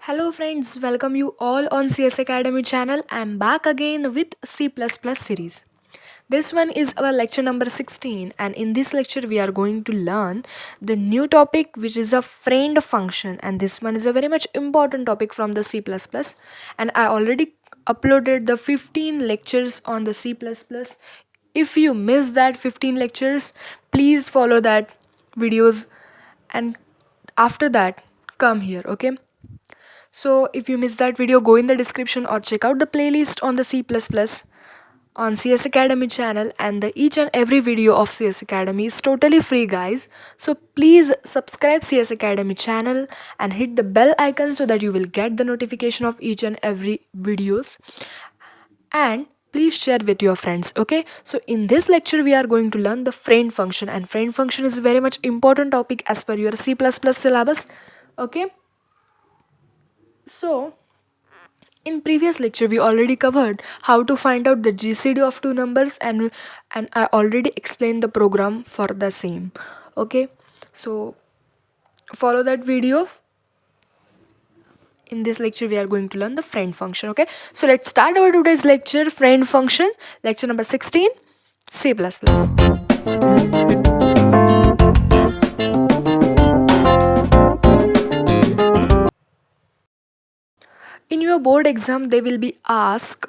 Hello friends, welcome you all on CS Academy channel. I'm back again with C++ series. This one is our lecture number 16, and in this lecture we are going to learn the new topic which is a friend function, and this one is a very much important topic from the C++, and I already uploaded the 15 lectures on the C++. If you miss that 15 lectures, please follow that videos, and after that come here, okay? So if you missed that video, go in the description or check out the playlist on the C++ on CS Academy channel, and the each and every video of CS Academy is totally free, guys. So please subscribe CS Academy channel and hit the bell icon so that you will get the notification of each and every videos, and please share with your friends. Okay, so in this lecture we are going to learn the friend function, and friend function is a very much important topic as per your C++ syllabus. Okay, so in previous lecture we already covered how to find out the GCD of two numbers, and I already explained the program for the same. Okay, so follow that video. In this lecture we are going to learn the friend function. Okay, so let's start our today's lecture, friend function, lecture number 16, C++. In your board exam they may be asked,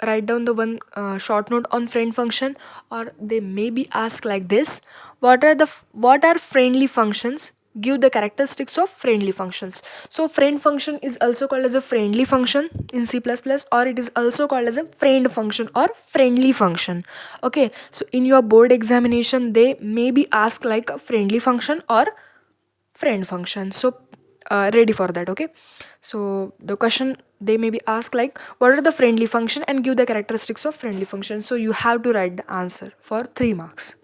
write down the one short note on friend function, or they may be asked like this: what are friendly functions? Give the characteristics of friendly functions. So friend function is also called as a friendly function in C++, or it is also called as a friend function or friendly function. Okay, so in your board examination they may be asked like a friendly function or friend function. So ready for that. Okay, so the question they may be asked like, what are the friendly function and give the characteristics of friendly function. So you have to write the answer for 3 marks.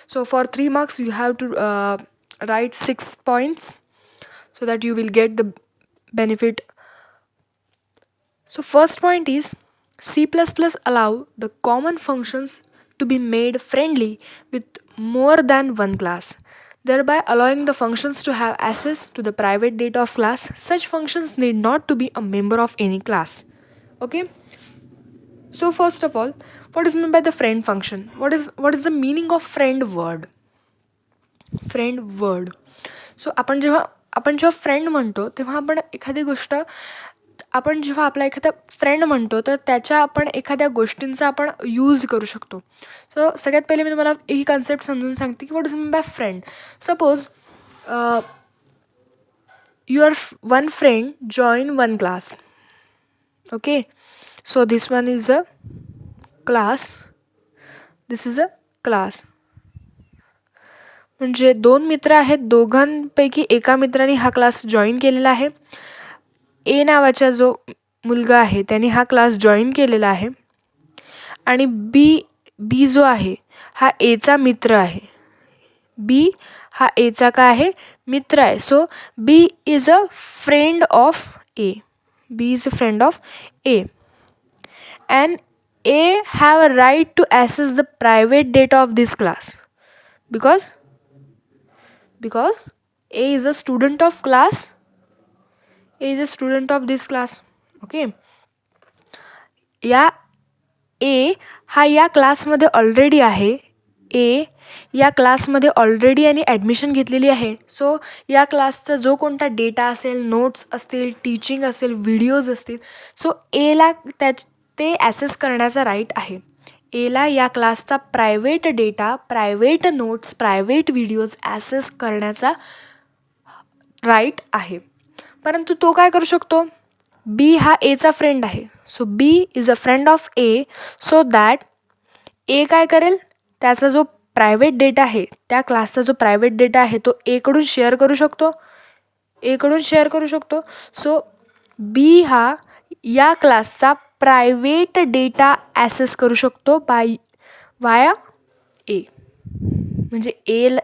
So for 3 marks you have to write 6 points so that you will get the benefit. So first point is, C++ allow the common functions to be made friendly with more than one class, thereby allowing the functions to have access to the private data of class. Such functions need not to be a member of any class. Okay? So first of all, what is meant by the friend function? What is the meaning of friend word? Friend word. So आपण जेव्हा friend म्हणतो तेव्हा आपण एखादी गोष्ट, आपण जेव्हा आपला एखादा फ्रेंड म्हणतो तर त्याच्या आपण एखाद्या गोष्टींचा आपण यूज करू शकतो. सो सगळ्यात पहिले मी तुम्हाला ही कन्सेप्ट समजून सांगते की what is mean by friend. Suppose your one friend join one class. Okay, so this one is a class, this is a class. म्हणजे 2 मित्र आहेत, दोघांपैकी एका मित्राने हा क्लास जॉईन केलेला आहे. ए नावाचा जो मुलगा आहे त्याने हा क्लास जॉईन केलेला आहे, आणि बी जो आहे हा एचा मित्र आहे. बी हा एचा काय आहे, मित्र आहे. So B is a friend of A. B is a friend of A, and A have a right to access the private data of this class because A is a student of class. A is a student of this class. Okay, या ए हा या क्लासमध्ये already आहे. ए या क्लासमध्ये already यांनी admission घेतलेली आहे. सो या क्लासचा जो कोणता डेटा असेल, नोट्स असतील, टीचिंग असेल, व्हिडिओज असतील, सो एला ते ॲसेस करण्याचा राईट आहे. एला या क्लासचा private data, private notes, private videos assess करण्याचा राईट आहे. परंतु तो काय करू शकतो, बी हा एचा फ्रेंड आहे. So B is a friend of A, so that A काय करेल, त्याचा जो प्रायव्हेट डेटा आहे, त्या क्लासचा जो प्रायव्हेट डेटा आहे तो एकडून शेअर करू शकतो. सो बी हा या क्लासचा प्रायव्हेट डेटा ॲसेस करू शकतो वाया ए. म्हणजे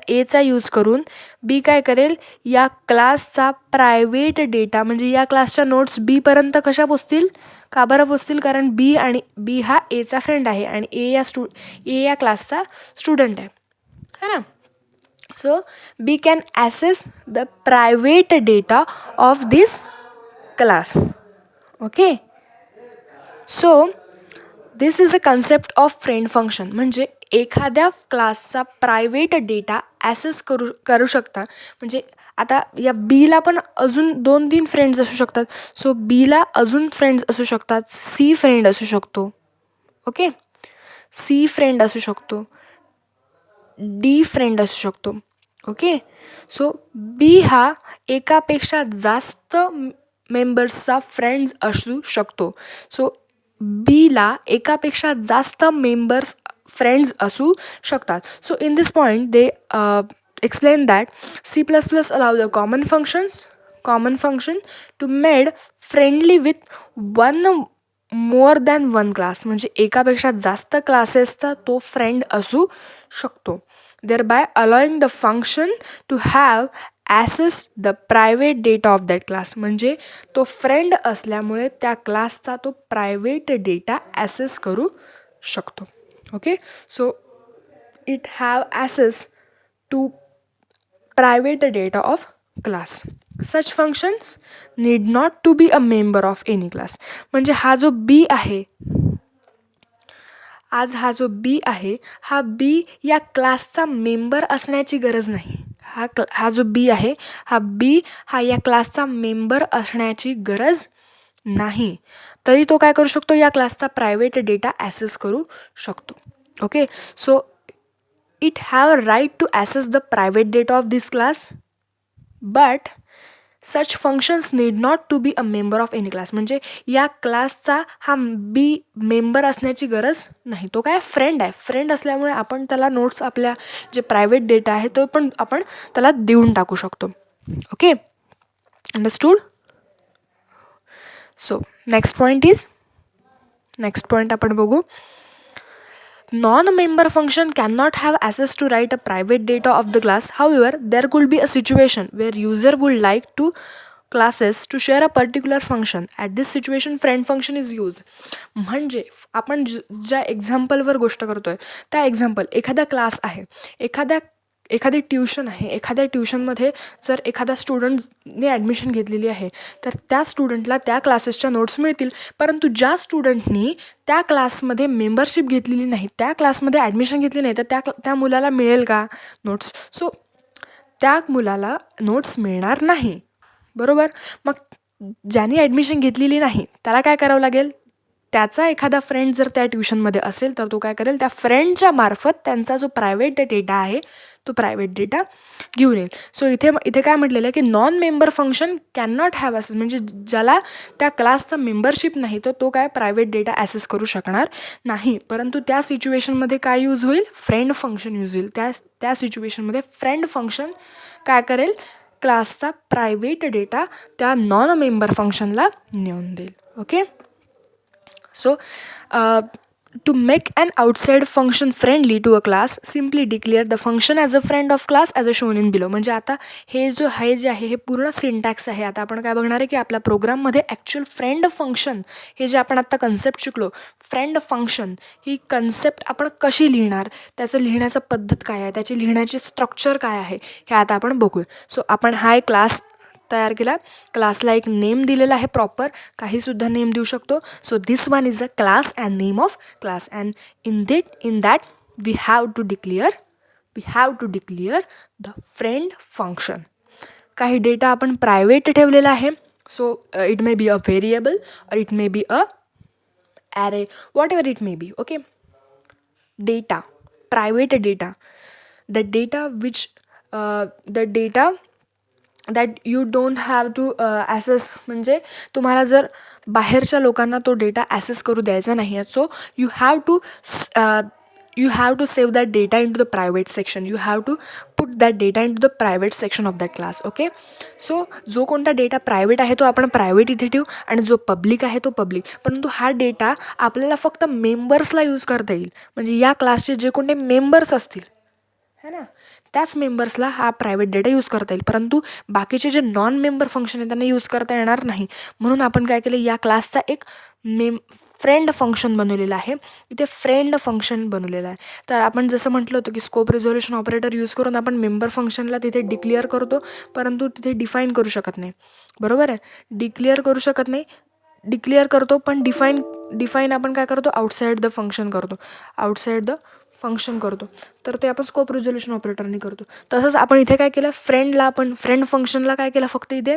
एचा यूज करून बी काय करेल, या क्लासचा प्रायव्हेट डेटा म्हणजे या क्लासच्या नोट्स बीपर्यंत कशा पोचतील, का बरं पोचतील, कारण बी हा एचा फ्रेंड आहे आणि ए या क्लासचा स्टुडंट आहे, है ना. So B can access the private data of this class. Okay, so this is a concept of friend function. म्हणजे एखाद्या क्लासचा प्रायव्हेट डेटा ॲसेस करू शकता. म्हणजे आता या बीला पण अजून 2-3 फ्रेंड्स असू शकतात. सो बीला अजून फ्रेंड्स असू शकतात. सी फ्रेंड असू शकतो. ओके, सी फ्रेंड असू शकतो. डी फ्रेंड असू शकतो. ओके, सो बी हा एकापेक्षा जास्त मेंबर्सचा फ्रेंड्स असू शकतो. सो बीला एकापेक्षा जास्त मेंबर्स फ्रेंड्स असू शकतात. So in this point they explain that C++ allow the common function to made friendly with one more than one class. म्हणजे एकापेक्षा जास्त क्लासेसचा तो फ्रेंड असू शकतो. thereby allowing the function to have access the private data of that class. म्हणजे तो friend असल्यामुळे त्या क्लासचा तो प्रायव्हेट डेटा ॲसेस करू शकतो. Okay, so it have access to private data of class. Such functions need not to be a member of any class. म्हणजे हा जो बी आहे, हा बी या क्लासचा मेंबर असण्याची गरज नाही. हा जो बी आहे, हा या क्लासचा मेंबर असण्याची गरज नाही, तरी तो काय करू शकतो, या क्लासचा प्रायव्हेट डेटा ॲसेस करू शकतो. Okay, so it have right to access the private data of this class, but such functions need not to be a member of any class. म्हणजे या क्लासचा हा बी मेंबर असण्याची गरज नाही. तो काय फ्रेंड आहे. फ्रेंड असल्यामुळे आपण त्याला नोट्स, आपल्या जे प्रायव्हेट डेटा आहे तो पण आपण त्याला देऊन टाकू शकतो. Okay, understood. So next point आपण बघू. Non-member function cannot have access to write a private data of the class. However, there could be a situation where user would like to classes to share a particular function. At this situation, friend function is used. म्हणजे आपण ज्या एक्झाम्पलवर गोष्ट करतोय त्या example, एखादा class आहे, एखादी tuition आहे. एखाद्या ट्यूशनमध्ये जर एखाद्या स्टुडंटने ॲडमिशन घेतलेली आहे तर त्या स्टुडंटला त्या क्लासेसच्या नोट्स मिळतील. परंतु ज्या स्टुडंटनी त्या क्लासमध्ये मेंबरशिप घेतलेली नाही, त्या क्लासमध्ये ॲडमिशन घेतली नाही, तर त्या मुलाला मिळेल का नोट्स? सो त्या मुलाला नोट्स मिळणार नाही. बरोबर. मग ज्याने ॲडमिशन घेतलेली नाही त्याला काय करावं लागेल? त्याचा एखादा फ्रेंड जर त्या ट्यूशनमध्ये असेल तर तो काय करेल, त्या फ्रेंडच्या मार्फत त्यांचा जो प्रायव्हेट डेटा आहे तो प्रायव्हेट डेटा घेऊन येईल. सो इथे काय म्हटलेलं आहे की non member function can not have assess. म्हणजे ज्याला त्या क्लासचा मेंबरशिप नाही तर तो काय प्रायव्हेट डेटा ॲसेस करू शकणार नाही. परंतु त्या सिच्युएशनमध्ये काय यूज होईल? फ्रेंड फंक्शन यूज होईल. त्या सिच्युएशनमध्ये फ्रेंड फंक्शन काय करेल? क्लासचा प्रायव्हेट डेटा त्या नॉन मेंबर फंक्शनला नेऊन देईल. Okay, so to make an outside function friendly to a class, simply declare the function as a friend of class as shown in below. म्हणजे आता हे जे आहे हे पूर्ण सिंटॅक्स आहे. आता आपण काय बघणार आहे की आपल्या प्रोग्राममध्ये ॲक्च्युअल फ्रेंड फंक्शन, हे जे आपण आत्ता कन्सेप्ट शिकलो, फ्रेंड फंक्शन ही कन्सेप्ट आपण कशी लिहिणार, त्याचं लिहिण्याचं पद्धत काय आहे, त्याची लिहिण्याची स्ट्रक्चर काय आहे, हे आता आपण बघूया. सो आपण हा एक क्लास तयार केला. क्लासला एक नेम दिलेला आहे प्रॉपर, काहीसुद्धा नेम देऊ शकतो. So this one is a class and name of class, and in that we have to declare the friend function. काही डेटा आपण प्रायव्हेट ठेवलेला आहे. So it may be a variable or it may be a array, whatever it may be. Okay, data, private data, the data that you don't have to access. म्हणजे तुम्हाला जर बाहेरच्या लोकांना तो data access करू द्यायचा नाही आहे, so you have to save that data into the private section. You have to put that data into the private section of that class. Okay, so जो कोणता डेटा प्रायव्हेट आहे तो आपण private इथे ठेवू आणि जो public आहे तो पब्लिक. परंतु हा डेटा आपल्याला फक्त मेंबर्सला यूज करता येईल. म्हणजे या क्लासचे जे कोणते मेंबर्स असतील है ना, त्याच मेंबर्सला हा प्रायव्हेट डेटा यूज करता येईल. परंतु बाकीचे जे नॉन मेंबर फंक्शन आहे त्यांना यूज करता येणार नाही. म्हणून आपण काय केलं, या क्लासचा एक फ्रेंड फंक्शन बनवलेलं आहे, इथे फ्रेंड फंक्शन बनवलेलं आहे. तर आपण जसं म्हटलं होतं की स्कोप रिझोल्युशन ऑपरेटर यूज करून आपण मेंबर फंक्शनला तिथे डिक्लेअर करतो, परंतु तिथे डिफाईन करू शकत नाही. बरोबर आहे, डिक्लेअर करू शकत नाही, डिक्लेअर करतो पण डिफाईन आपण काय करतो, आउटसाईड द फंक्शन करतो, आउटसाईड द फंक्शन करतो. तर ते आपण स्कोप रिझोल्युशन ऑपरेटरने करतो. तसंच आपण इथे काय केलं, फ्रेंड फंक्शनला काय केलं, फक्त इथे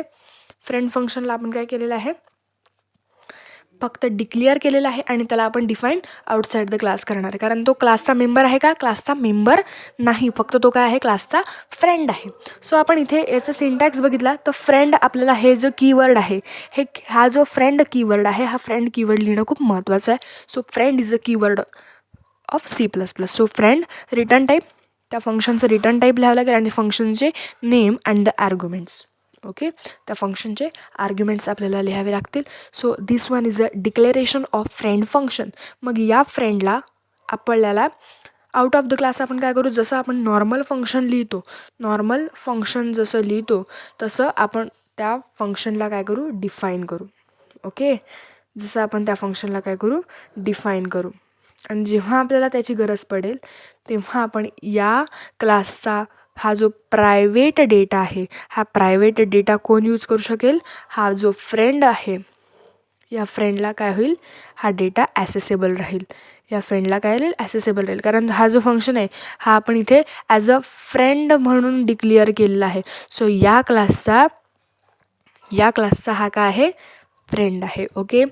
फ्रेंड फंक्शनला आपण काय केलेलं आहे, फक्त डिक्लेअर केलेला आहे आणि त्याला आपण डिफाईन आउटसाईड द क्लास करणार आहे. कारण तो क्लासचा मेंबर आहे का, क्लासचा मेंबर नाही, फक्त तो काय आहे, क्लासचा फ्रेंड आहे. सो आपण इथे याचा सिंटॅक्स बघितला तर फ्रेंड आपल्याला हे जो कीवर्ड आहे, हा जो फ्रेंड कीवर्ड आहे, हा फ्रेंड कीवर्ड लिहिणं खूप महत्त्वाचं आहे. So friend is a keyword of C++. So friend return type, त्या फंक्शनचं रिटर्न टाईप लिहावं लागेल आणि फंक्शनचे name and the arguments. Okay, त्या फंक्शनचे आर्ग्युमेंट्स आपल्याला लिहावे लागतील. So this one is a declaration of friend function. मग या फ्रेंडला आपल्याला आउट ऑफ द क्लास आपण काय करू, जसं आपण नॉर्मल फंक्शन लिहितो, नॉर्मल फंक्शन जसं लिहितो तसं आपण त्या फंक्शनला काय करू, डिफाईन करू. ओके, जसं आपण त्या फंक्शनला काय करू, डिफाईन करू. आणि जेव्हा आपल्याला त्याची गरज पडेल तेव्हा आपण या क्लासचा हा जो प्रायव्हेट डेटा आहे, हा प्रायव्हेट डेटा कोण यूज करू शकेल, हा जो फ्रेंड आहे, या फ्रेंडला काय होईल, हा डेटा ॲसेसेबल राहील, या फ्रेंडला काय राहील, ॲसेसेबल राहील. कारण हा जो फंक्शन आहे हा आपण इथे ॲज अ फ्रेंड म्हणून डिक्लेअर केलेला आहे. सो या क्लासचा हा काय आहे, फ्रेंड आहे. ओके,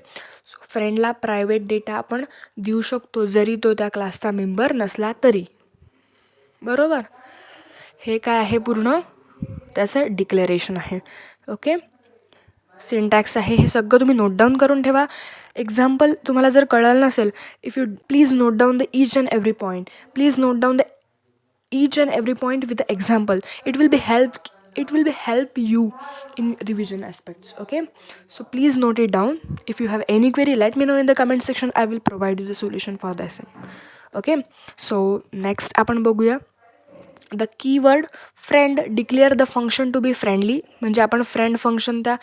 सो फ्रेंडला प्रायव्हेट डेटा आपण देऊ शकतो जरी तो त्या क्लासचा मेंबर नसला तरी. बरोबर, हे काय आहे, पूर्ण त्याचं डिक्लेरेशन आहे. ओके, सिंटॅक्स आहे, हे सगळं तुम्ही नोट डाऊन करून ठेवा. एक्झाम्पल तुम्हाला जर कळलं नसेल, if you please note down the each and every point, please note down the each and every point with the example. It will be help you in revision aspects. Okay, so please note it down. If you have any query, let me know in the comment section. I will provide you the solution for this. Okay, so next आपण बघूया the keyword friend. Declare the function to be friendly. म्हणजे आपण friend function, त्या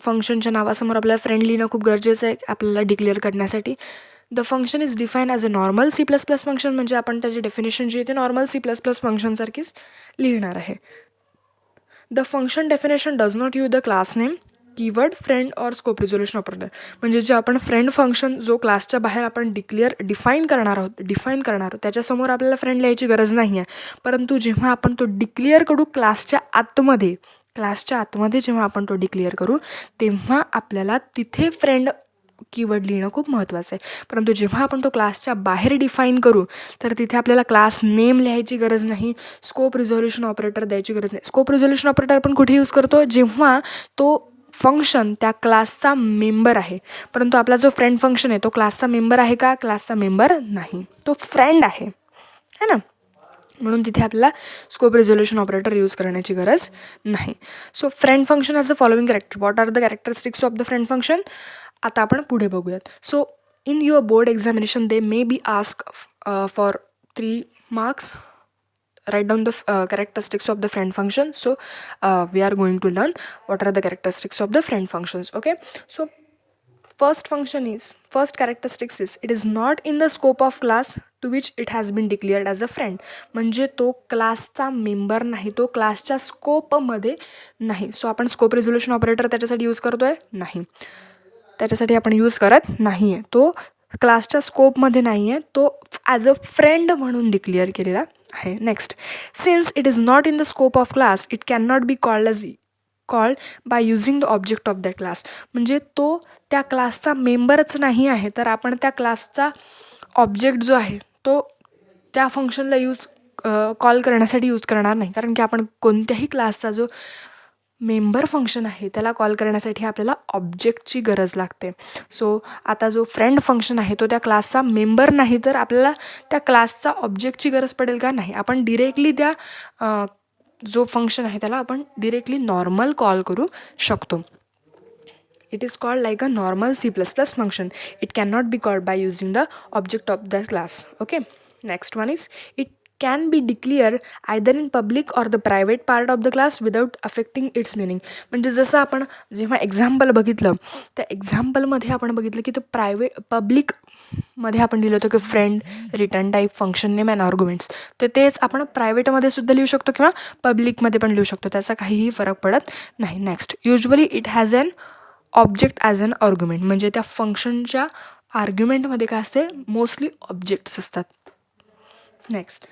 फंक्शनच्या नावासमोर आपल्याला friend लिहिणं खूप गरजेचं आहे आपल्याला डिक्लेअर करण्यासाठी. The function is define as a normal C++ function. म्हणजे आपण त्याची डेफिनेशन जी आहे ती नॉर्मल C++ फंक्शनसारखीच लिहिणार आहे. The function definition does not use the class name, keyword, friend और स्कोप रिझोल्युशन ऑपरेटर. म्हणजे जे आपण फ्रेंड फंक्शन जो क्लासच्या बाहेर आपण डिफाईन करणार आहोत त्याच्यासमोर आपल्याला फ्रेंड लिहायची गरज नाही आहे. परंतु जेव्हा आपण तो डिक्लेअर करू क्लासच्या आतमध्ये जेव्हा आपण तो डिक्लेअर करू तेव्हा आपल्याला तिथे फ्रेंड कीवर्ड लिहिणं खूप महत्त्वाचं आहे. परंतु जेव्हा आपण तो क्लासच्या बाहेर डिफाईन करू तर तिथे आपल्याला क्लास नेम लिहायची गरज नाही, स्कोप रिझोल्युशन ऑपरेटर द्यायची गरज नाही. स्कोप रिझोल्युशन ऑपरेटर आपण कुठे यूज करतो, जेव्हा तो फंक्शन त्या क्लासचा मेंबर आहे. परंतु आपला जो फ्रेंड फंक्शन आहे तो क्लासचा मेंबर आहे का, क्लासचा मेंबर नाही, तो फ्रेंड आहे ना. म्हणून तिथे आपल्याला स्कोप रिझोल्युशन ऑपरेटर यूज करण्याची गरज नाही. So friend function as a following character. What are the characteristics of the friend function. आता आपण पुढे बघूयात. So in your board examination they may be ask for 3 marks. Write down the characteristics of the friend function. So we are going to learn what are the characteristics of the friend functions. Okay, so first characteristics is it is not in the scope of class to which it has been declared as a friend. म्हणजे तो क्लासचा member नाही, तो क्लासच्या स्कोपमध्ये नाही. So आपण scope resolution operator त्याच्यासाठी use करतोय नाही, त्याच्यासाठी आपण यूज करत नाही आहे. तो क्लासच्या स्कोपमध्ये नाही आहे, तो ॲज अ फ्रेंड म्हणून डिक्लेअर केलेला आहे. Next, since it is not in the scope of class it can not be called by using the object of that class. म्हणजे तो त्या क्लासचा मेंबरच नाही आहे तर आपण त्या क्लासचा ऑब्जेक्ट जो आहे तो त्या फंक्शनला कॉल करण्यासाठी यूज करणार नाही. कारण की आपण कोणत्याही क्लासचा जो मेंबर फंक्शन आहे त्याला कॉल करण्यासाठी आपल्याला ऑब्जेक्टची गरज लागते. सो आता जो फ्रेंड फंक्शन आहे तो त्या क्लासचा मेंबर नाही तर आपल्याला त्या क्लासचा ऑब्जेक्टची गरज पडेल का, नाही. आपण डिरेक्टली त्या जो फंक्शन आहे त्याला आपण डिरेक्टली नॉर्मल कॉल करू शकतो. It is called like a normal C++ function. It can not be called by using the object of the class. Okay, next one is it can be declared either in public or the private part of the class without affecting its meaning. म्हणजे जसं आपण जेव्हा example बघितलं त्या एक्झाम्पलमध्ये आपण बघितलं की तो पब्लिकमध्ये आपण लिहिलं होतं की friend, return type, function name and arguments. तर तेच आपण प्रायव्हेटमध्ये सुद्धा लिहू शकतो किंवा पब्लिकमध्ये पण लिहू शकतो, त्याचा काहीही फरक पडत नाही. Next, usually it has an object as an argument. म्हणजे त्या फंक्शनच्या आर्ग्युमेंटमध्ये काय असते, मोस्टली ऑब्जेक्ट्स असतात. Next,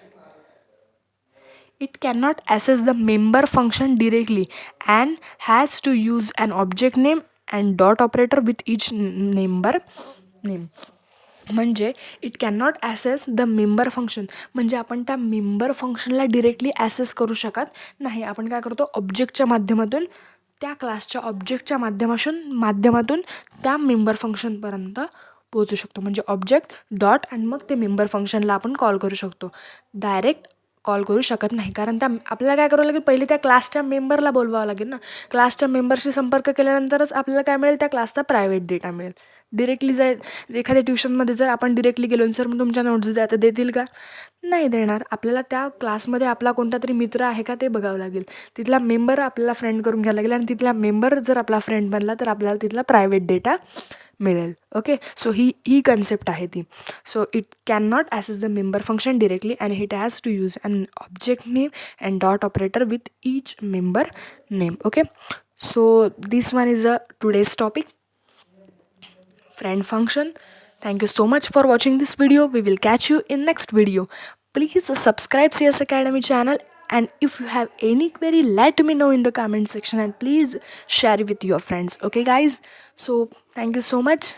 it cannot access the member function directly and has to use an object name and dot operator with each member name. म्हणजे it cannot assess the member function. म्हणजे आपण त्या मेंबर फंक्शनला directly assess करू शकत नाही. आपण काय करतो, ऑब्जेक्टच्या माध्यमातून, त्या क्लासच्या ऑब्जेक्टच्या माध्यमातून त्या मेंबर फंक्शनपर्यंत पोहोचू शकतो. म्हणजे ऑब्जेक्ट डॉट आणि मग ते मेंबर फंक्शनला आपण कॉल करू शकतो, डायरेक्ट कॉल करू शकत नाही. कारण त्या आपल्याला काय करावं लागेल, पहिले त्या क्लासच्या मेंबरला बोलवावं लागेल ना. क्लासच्या मेंबरशी संपर्क केल्यानंतरच आपल्याला काय मिळेल, त्या क्लासचा प्रायव्हेट डेटा मिळेल. डिरेक्टली एखाद्या ट्युशनमध्ये जर आपण डिरेक्टली गेलो सर मग तुमच्या नोट्स द्या, तर देतील का? नाही देणार. आपल्याला त्या क्लासमध्ये आपला कोणता तरी मित्र आहे का ते बघावं लागेल, तिथला मेंबर आपल्याला फ्रेंड करून घ्यायला लागेल आणि तिथला मेंबर जर आपला फ्रेंड बनला तर आपल्याला तिथला प्रायव्हेट डेटा मिळेल. ओके, सो ही कन्सेप्ट आहे ती. So it can not access the member function directly and it has to use an object name and dot operator with each member name. Okay, so this one is a today's topic, friend function. Thank you so much for watching this video. We will catch you in next video. Please subscribe CS Academy channel, and if you have any query, let me know in the comment section and please share it with your friends. Okay guys, so thank you so much.